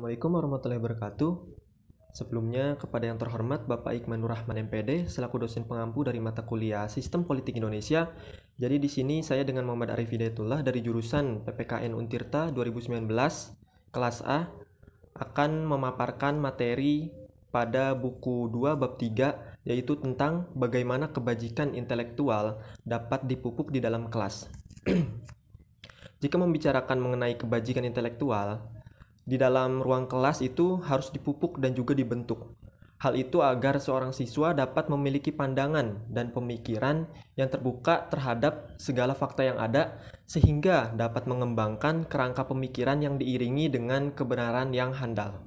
Assalamualaikum warahmatullahi wabarakatuh. Sebelumnya, kepada yang terhormat Bapak Iqman Nur Rahman MPD selaku dosen pengampu dari mata kuliah Sistem Politik Indonesia. Jadi di sini saya dengan Muhammad Arif Hidayatullah dari jurusan PPKN Untirta 2019 kelas A akan memaparkan materi pada buku 2 bab 3, yaitu tentang bagaimana kebajikan intelektual dapat dipupuk di dalam kelas. Jika membicarakan mengenai kebajikan intelektual, di dalam ruang kelas itu harus dipupuk dan juga dibentuk. Hal itu agar seorang siswa dapat memiliki pandangan dan pemikiran yang terbuka terhadap segala fakta yang ada, sehingga dapat mengembangkan kerangka pemikiran yang diiringi dengan kebenaran yang handal.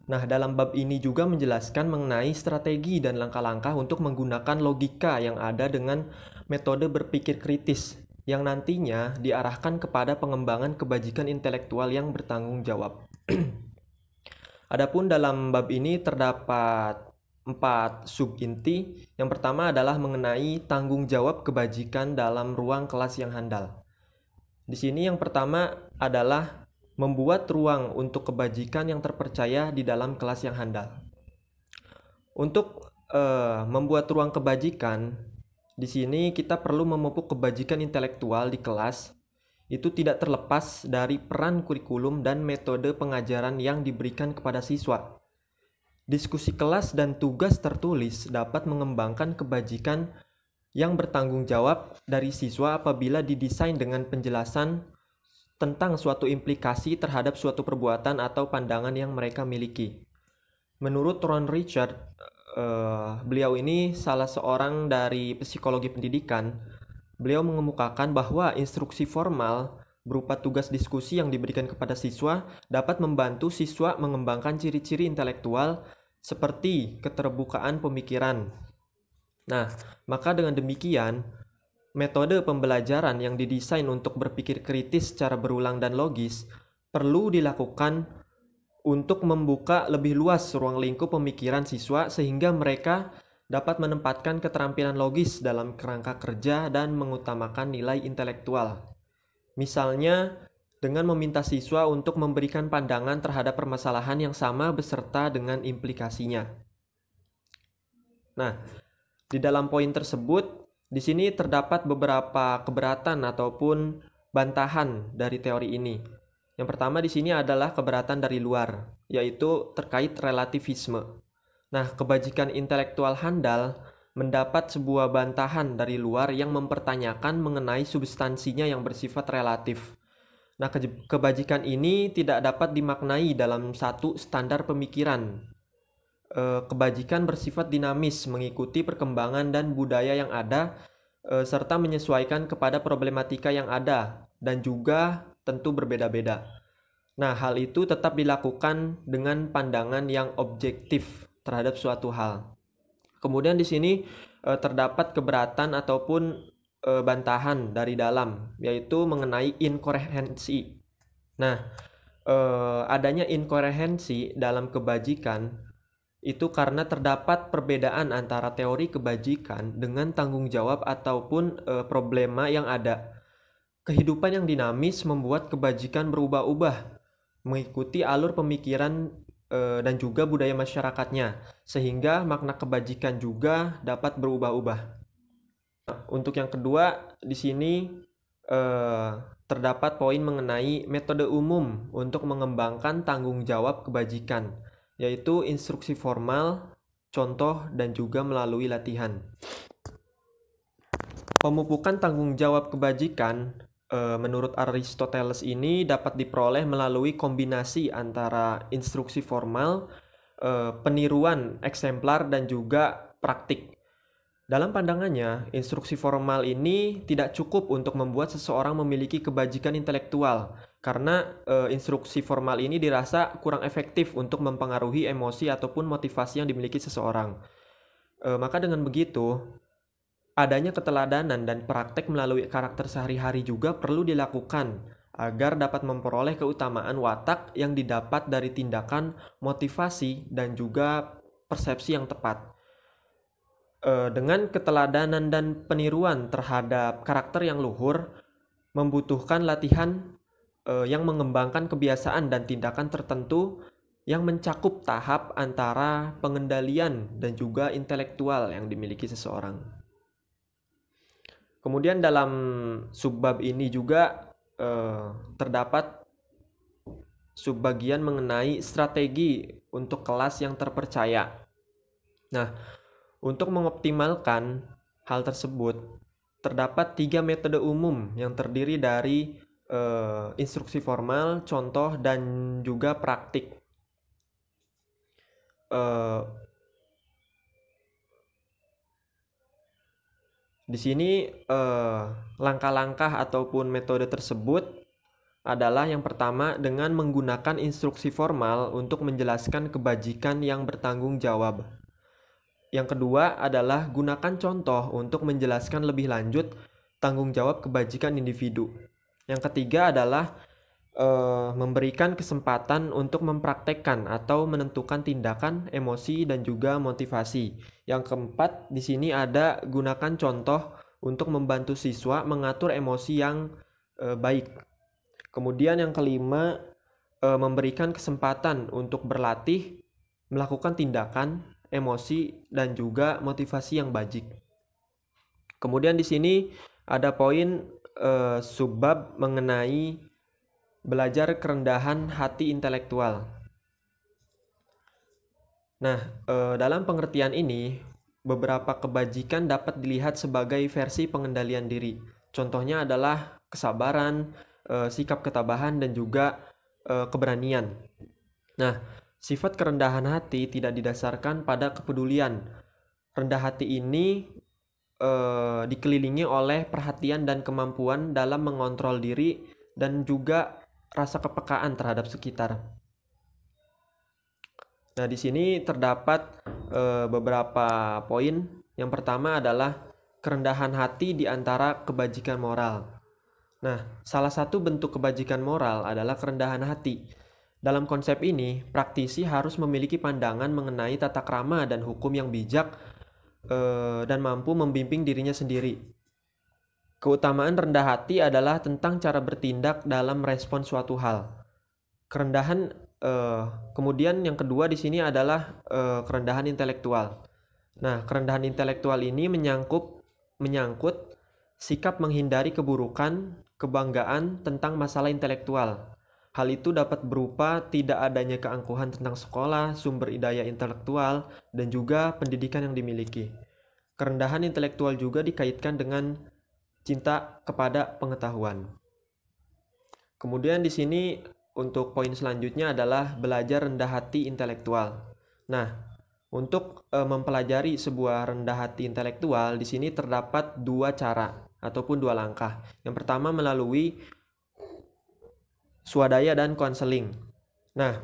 Nah, dalam bab ini juga menjelaskan mengenai strategi dan langkah-langkah untuk menggunakan logika yang ada dengan metode berpikir kritis, yang nantinya diarahkan kepada pengembangan kebajikan intelektual yang bertanggung jawab. Adapun dalam bab ini terdapat 4 subinti. Yang pertama adalah mengenai tanggung jawab kebajikan dalam ruang kelas yang handal. Di sini yang pertama adalah membuat ruang untuk kebajikan yang terpercaya di dalam kelas yang handal. Untuk membuat ruang kebajikan, di sini kita perlu memupuk kebajikan intelektual di kelas. Itu tidak terlepas dari peran kurikulum dan metode pengajaran yang diberikan kepada siswa. Diskusi kelas dan tugas tertulis dapat mengembangkan kebajikan yang bertanggung jawab dari siswa apabila didesain dengan penjelasan tentang suatu implikasi terhadap suatu perbuatan atau pandangan yang mereka miliki. Menurut Ron Richard, beliau ini salah seorang dari psikologi pendidikan. Beliau mengemukakan bahwa instruksi formal berupa tugas diskusi yang diberikan kepada siswa dapat membantu siswa mengembangkan ciri-ciri intelektual seperti keterbukaan pemikiran. Nah, maka dengan demikian, metode pembelajaran yang didesain untuk berpikir kritis secara berulang dan logis perlu dilakukan untuk membuka lebih luas ruang lingkup pemikiran siswa sehingga mereka dapat menempatkan keterampilan logis dalam kerangka kerja dan mengutamakan nilai intelektual. Misalnya, dengan meminta siswa untuk memberikan pandangan terhadap permasalahan yang sama beserta dengan implikasinya. Nah, di dalam poin tersebut, di sini terdapat beberapa keberatan ataupun bantahan dari teori ini. Yang pertama di sini adalah keberatan dari luar, yaitu terkait relativisme. Nah, kebajikan intelektual handal mendapat sebuah bantahan dari luar yang mempertanyakan mengenai substansinya yang bersifat relatif. Nah, kebajikan ini tidak dapat dimaknai dalam satu standar pemikiran. Kebajikan bersifat dinamis, mengikuti perkembangan dan budaya yang ada, serta menyesuaikan kepada problematika yang ada, dan juga tentu berbeda-beda. Nah, hal itu tetap dilakukan dengan pandangan yang objektif terhadap suatu hal. Kemudian di sini terdapat keberatan ataupun bantahan dari dalam, yaitu mengenai inkoherensi. Nah, adanya inkoherensi dalam kebajikan itu karena terdapat perbedaan antara teori kebajikan dengan tanggung jawab ataupun problema yang ada. Kehidupan yang dinamis membuat kebajikan berubah-ubah, mengikuti alur pemikiran dan juga budaya masyarakatnya, sehingga makna kebajikan juga dapat berubah-ubah. Untuk yang kedua, di sini terdapat poin mengenai metode umum untuk mengembangkan tanggung jawab kebajikan, yaitu instruksi formal, contoh, dan juga melalui latihan. Pemupukan tanggung jawab kebajikan menurut Aristoteles ini dapat diperoleh melalui kombinasi antara instruksi formal, peniruan eksemplar, dan juga praktik. Dalam pandangannya, instruksi formal ini tidak cukup untuk membuat seseorang memiliki kebajikan intelektual, karena instruksi formal ini dirasa kurang efektif untuk mempengaruhi emosi ataupun motivasi yang dimiliki seseorang. Maka dengan begitu, adanya keteladanan dan praktek melalui karakter sehari-hari juga perlu dilakukan agar dapat memperoleh keutamaan watak yang didapat dari tindakan, motivasi, dan juga persepsi yang tepat. Dengan keteladanan dan peniruan terhadap karakter yang luhur membutuhkan latihan yang mengembangkan kebiasaan dan tindakan tertentu yang mencakup tahap antara pengendalian dan juga intelektual yang dimiliki seseorang. Kemudian dalam subbab ini juga terdapat subbagian mengenai strategi untuk kelas yang terpercaya. Nah, untuk mengoptimalkan hal tersebut, terdapat 3 metode umum yang terdiri dari instruksi formal, contoh, dan juga praktik. Di sini langkah-langkah ataupun metode tersebut adalah yang pertama dengan menggunakan instruksi formal untuk menjelaskan kebajikan yang bertanggung jawab. Yang kedua adalah gunakan contoh untuk menjelaskan lebih lanjut tanggung jawab kebajikan individu. Yang ketiga adalah memberikan kesempatan untuk mempraktekkan atau menentukan tindakan, emosi, dan juga motivasi. Yang keempat, di sini ada gunakan contoh untuk membantu siswa mengatur emosi yang baik. Kemudian yang kelima, memberikan kesempatan untuk berlatih, melakukan tindakan, emosi, dan juga motivasi yang bajik. Kemudian di sini ada poin subbab mengenai belajar kerendahan hati intelektual. Nah, dalam pengertian ini, beberapa kebajikan dapat dilihat sebagai versi pengendalian diri. Contohnya adalah kesabaran, sikap ketabahan, dan juga keberanian. Nah, sifat kerendahan hati tidak didasarkan pada kepedulian. Rendah hati ini dikelilingi oleh perhatian dan kemampuan dalam mengontrol diri dan juga rasa kepekaan terhadap sekitar. Nah, di sini terdapat beberapa poin. Yang pertama adalah kerendahan hati di antara kebajikan moral. Nah, salah satu bentuk kebajikan moral adalah kerendahan hati. Dalam konsep ini, praktisi harus memiliki pandangan mengenai tata krama dan hukum yang bijak dan mampu membimbing dirinya sendiri. Keutamaan rendah hati adalah tentang cara bertindak dalam respon suatu hal. Kerendahan kemudian yang kedua di sini adalah kerendahan intelektual. Nah, kerendahan intelektual ini menyangkut sikap menghindari keburukan, kebanggaan tentang masalah intelektual. Hal itu dapat berupa tidak adanya keangkuhan tentang sekolah, sumber daya intelektual, dan juga pendidikan yang dimiliki. Kerendahan intelektual juga dikaitkan dengan cinta kepada pengetahuan. Kemudian di sini untuk poin selanjutnya adalah belajar rendah hati intelektual. Nah, untuk mempelajari sebuah rendah hati intelektual, di sini terdapat 2 cara ataupun 2 langkah. Yang pertama melalui swadaya dan konseling. Nah,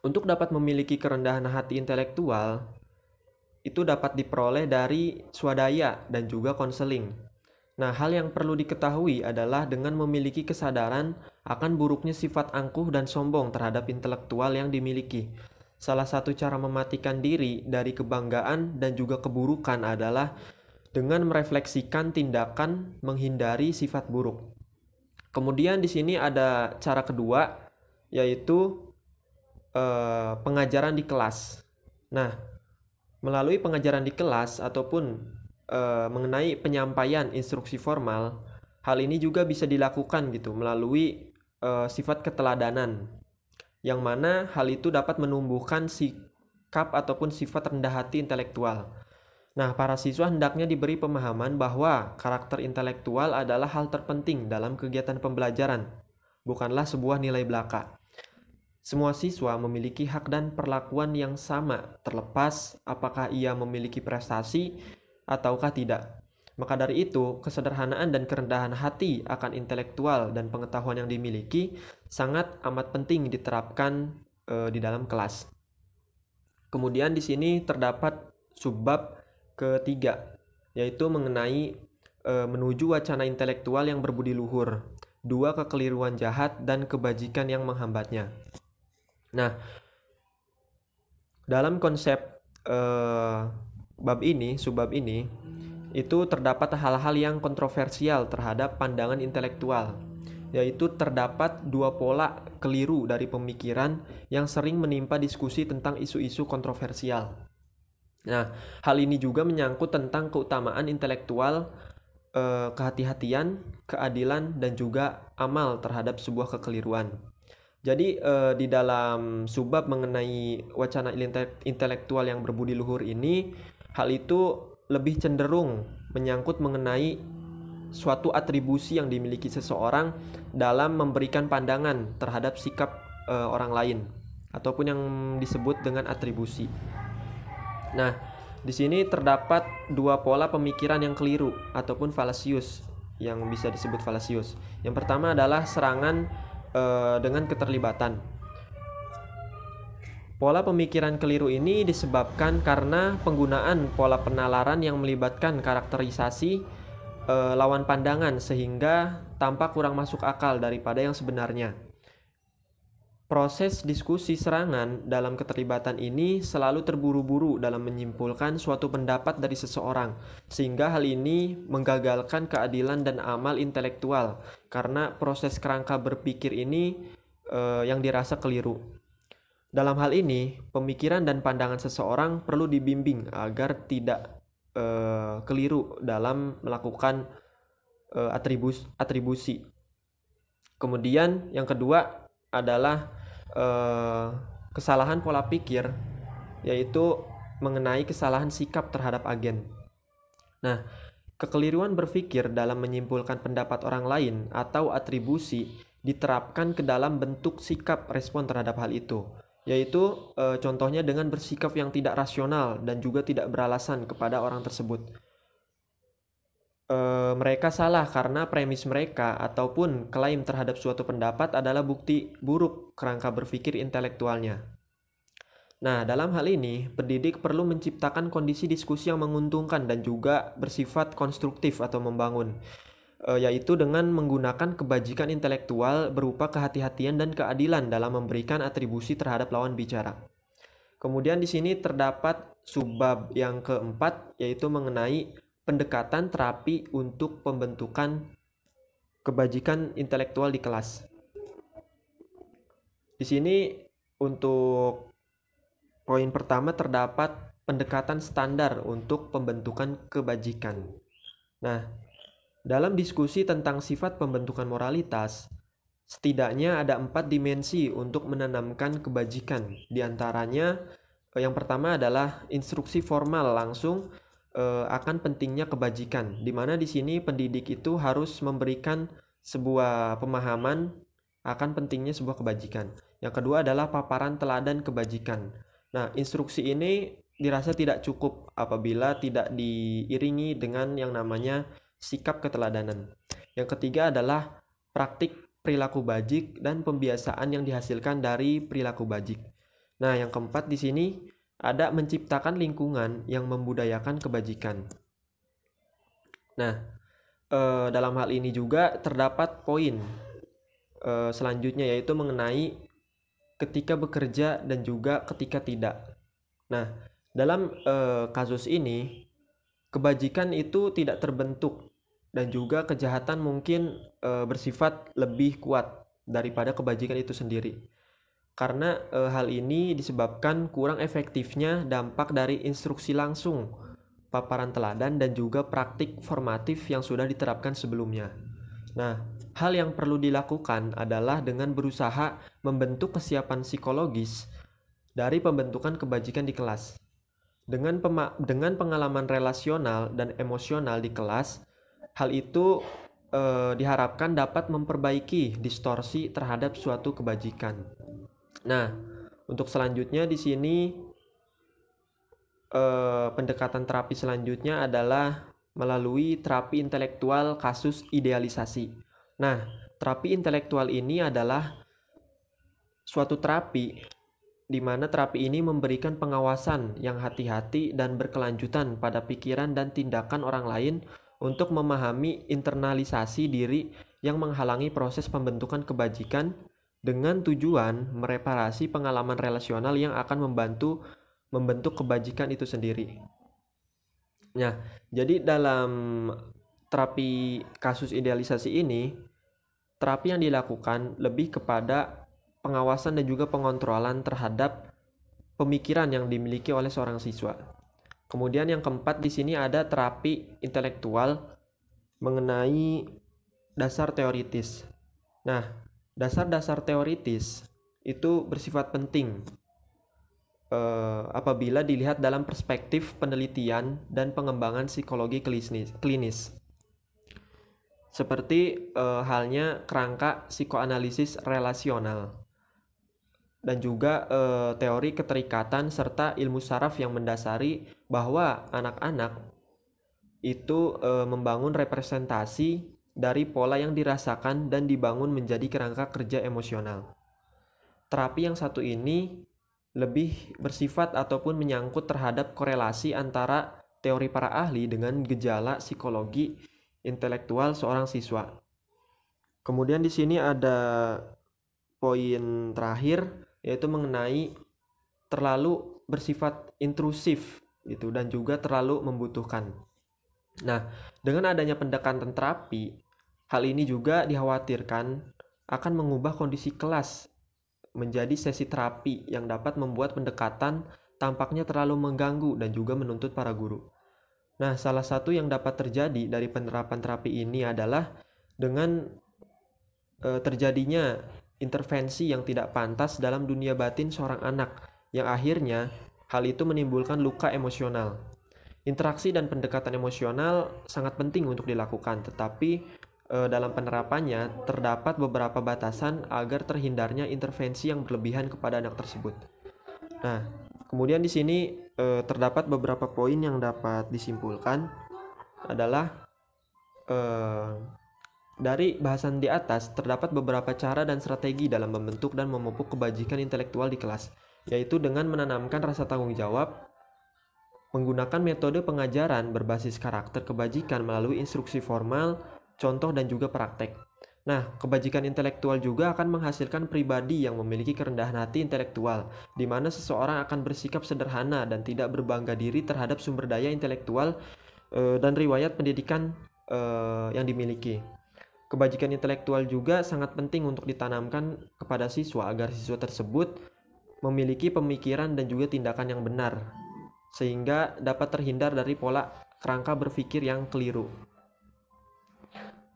untuk dapat memiliki kerendahan hati intelektual, itu dapat diperoleh dari swadaya dan juga konseling. Nah, hal yang perlu diketahui adalah dengan memiliki kesadaran akan buruknya sifat angkuh dan sombong terhadap intelektual yang dimiliki. Salah satu cara mematikan diri dari kebanggaan dan juga keburukan adalah dengan merefleksikan tindakan menghindari sifat buruk. Kemudian di sini ada cara kedua, yaitu pengajaran di kelas. Nah, melalui pengajaran di kelas ataupun mengenai penyampaian instruksi formal, hal ini juga bisa dilakukan gitu melalui sifat keteladanan, yang mana hal itu dapat menumbuhkan sikap ataupun sifat rendah hati intelektual. Nah, para siswa hendaknya diberi pemahaman bahwa karakter intelektual adalah hal terpenting dalam kegiatan pembelajaran, bukanlah sebuah nilai belaka. Semua siswa memiliki hak dan perlakuan yang sama, terlepas apakah ia memiliki prestasi ataukah tidak. Maka dari itu, kesederhanaan dan kerendahan hati akan intelektual dan pengetahuan yang dimiliki sangat amat penting diterapkan di dalam kelas. Kemudian di sini terdapat subbab ketiga, yaitu mengenai menuju wacana intelektual yang berbudi luhur, 2 kekeliruan jahat dan kebajikan yang menghambatnya. Nah, dalam konsep subbab ini, itu terdapat hal-hal yang kontroversial terhadap pandangan intelektual. yaitu terdapat dua pola keliru dari pemikiran yang sering menimpa diskusi tentang isu-isu kontroversial. Nah, hal ini juga menyangkut tentang keutamaan intelektual, kehati-hatian, keadilan, dan juga amal terhadap sebuah kekeliruan. Jadi di dalam subbab mengenai wacana intelektual yang berbudi luhur ini, hal itu lebih cenderung menyangkut mengenai suatu atribusi yang dimiliki seseorang dalam memberikan pandangan terhadap sikap orang lain, ataupun yang disebut dengan atribusi. Nah, di sini terdapat dua pola pemikiran yang keliru ataupun falasius, yang bisa disebut falasius. Yang pertama adalah serangan dengan keterlibatan. Pola pemikiran keliru ini disebabkan karena penggunaan pola penalaran yang melibatkan karakterisasi lawan pandangan, sehingga tampak kurang masuk akal daripada yang sebenarnya. Proses diskusi serangan dalam keterlibatan ini selalu terburu-buru dalam menyimpulkan suatu pendapat dari seseorang, sehingga hal ini menggagalkan keadilan dan amal intelektual karena proses kerangka berpikir ini yang dirasa keliru. Dalam hal ini, pemikiran dan pandangan seseorang perlu dibimbing agar tidak keliru dalam melakukan atribusi. Kemudian yang kedua adalah kesalahan pola pikir, yaitu mengenai kesalahan sikap terhadap agen. Nah, kekeliruan berpikir dalam menyimpulkan pendapat orang lain atau atribusi diterapkan ke dalam bentuk sikap respon terhadap hal itu, yaitu contohnya dengan bersikap yang tidak rasional dan juga tidak beralasan kepada orang tersebut. Mereka salah karena premis mereka ataupun klaim terhadap suatu pendapat adalah bukti buruk kerangka berpikir intelektualnya. Nah, dalam hal ini, pendidik perlu menciptakan kondisi diskusi yang menguntungkan dan juga bersifat konstruktif atau membangun, yaitu dengan menggunakan kebajikan intelektual berupa kehati-hatian dan keadilan dalam memberikan atribusi terhadap lawan bicara. Kemudian di sini terdapat subbab yang keempat, yaitu mengenai pendekatan terapi untuk pembentukan kebajikan intelektual di kelas. Di sini untuk poin pertama terdapat pendekatan standar untuk pembentukan kebajikan. Nah, dalam diskusi tentang sifat pembentukan moralitas, setidaknya ada 4 dimensi untuk menanamkan kebajikan. Di antaranya, yang pertama adalah instruksi formal langsung akan pentingnya kebajikan, di mana di sini pendidik itu harus memberikan sebuah pemahaman akan pentingnya sebuah kebajikan. Yang kedua adalah paparan teladan kebajikan. Nah, instruksi ini dirasa tidak cukup apabila tidak diiringi dengan yang namanya sikap keteladanan. Yang ketiga adalah praktik perilaku bajik dan pembiasaan yang dihasilkan dari perilaku bajik. Nah, yang keempat di sini ada menciptakan lingkungan yang membudayakan kebajikan. Nah, dalam hal ini juga terdapat poin selanjutnya, yaitu mengenai ketika bekerja dan juga ketika tidak. Nah, dalam kasus ini, kebajikan itu tidak terbentuk dan juga kejahatan mungkin bersifat lebih kuat daripada kebajikan itu sendiri. Karena hal ini disebabkan kurang efektifnya dampak dari instruksi langsung, paparan teladan, dan juga praktik formatif yang sudah diterapkan sebelumnya. Nah, hal yang perlu dilakukan adalah dengan berusaha membentuk kesiapan psikologis dari pembentukan kebajikan di kelas. Dengan pengalaman relasional dan emosional di kelas, hal itu diharapkan dapat memperbaiki distorsi terhadap suatu kebajikan. Nah, untuk selanjutnya di sini pendekatan terapi selanjutnya adalah melalui terapi intelektual kasus idealisasi. Nah, terapi intelektual ini adalah suatu terapi di mana terapi ini memberikan pengawasan yang hati-hati dan berkelanjutan pada pikiran dan tindakan orang lain untuk memahami internalisasi diri yang menghalangi proses pembentukan kebajikan dengan tujuan mereparasi pengalaman relasional yang akan membantu membentuk kebajikan itu sendiri. Nah, jadi dalam terapi kasus idealisasi ini terapi yang dilakukan lebih kepada pengawasan dan juga pengontrolan terhadap pemikiran yang dimiliki oleh seorang siswa. Kemudian yang keempat di sini ada terapi intelektual mengenai dasar teoritis. Nah, dasar-dasar teoritis itu bersifat penting apabila dilihat dalam perspektif penelitian dan pengembangan psikologi klinis. Seperti halnya kerangka psikoanalisis relasional dan juga teori keterikatan serta ilmu saraf yang mendasari bahwa anak-anak itu membangun representasi dari pola yang dirasakan dan dibangun menjadi kerangka kerja emosional. Terapi yang satu ini lebih bersifat ataupun menyangkut terhadap korelasi antara teori para ahli dengan gejala psikologi intelektual seorang siswa. Kemudian di sini ada poin terakhir, yaitu mengenai terlalu bersifat intrusif gitu dan juga terlalu membutuhkan. Nah, dengan adanya pendekatan terapi, hal ini juga dikhawatirkan akan mengubah kondisi kelas menjadi sesi terapi yang dapat membuat pendekatan tampaknya terlalu mengganggu dan juga menuntut para guru. Nah, salah satu yang dapat terjadi dari penerapan terapi ini adalah dengan terjadinya intervensi yang tidak pantas dalam dunia batin seorang anak, yang akhirnya hal itu menimbulkan luka emosional. Interaksi dan pendekatan emosional sangat penting untuk dilakukan, tetapi dalam penerapannya terdapat beberapa batasan agar terhindarnya intervensi yang berlebihan kepada anak tersebut. Nah, kemudian di sini terdapat beberapa poin yang dapat disimpulkan adalah dari bahasan di atas terdapat beberapa cara dan strategi dalam membentuk dan memupuk kebajikan intelektual di kelas, yaitu dengan menanamkan rasa tanggung jawab, menggunakan metode pengajaran berbasis karakter kebajikan melalui instruksi formal, contoh dan juga praktek. Nah, kebajikan intelektual juga akan menghasilkan pribadi yang memiliki kerendahan hati intelektual, di mana seseorang akan bersikap sederhana dan tidak berbangga diri terhadap sumber daya intelektual dan riwayat pendidikan yang dimiliki. Kebajikan intelektual juga sangat penting untuk ditanamkan kepada siswa agar siswa tersebut memiliki pemikiran dan juga tindakan yang benar, sehingga dapat terhindar dari pola kerangka berpikir yang keliru.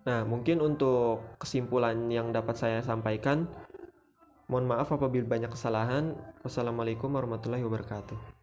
Nah, mungkin untuk kesimpulan yang dapat saya sampaikan, mohon maaf apabila banyak kesalahan. Wassalamualaikum warahmatullahi wabarakatuh.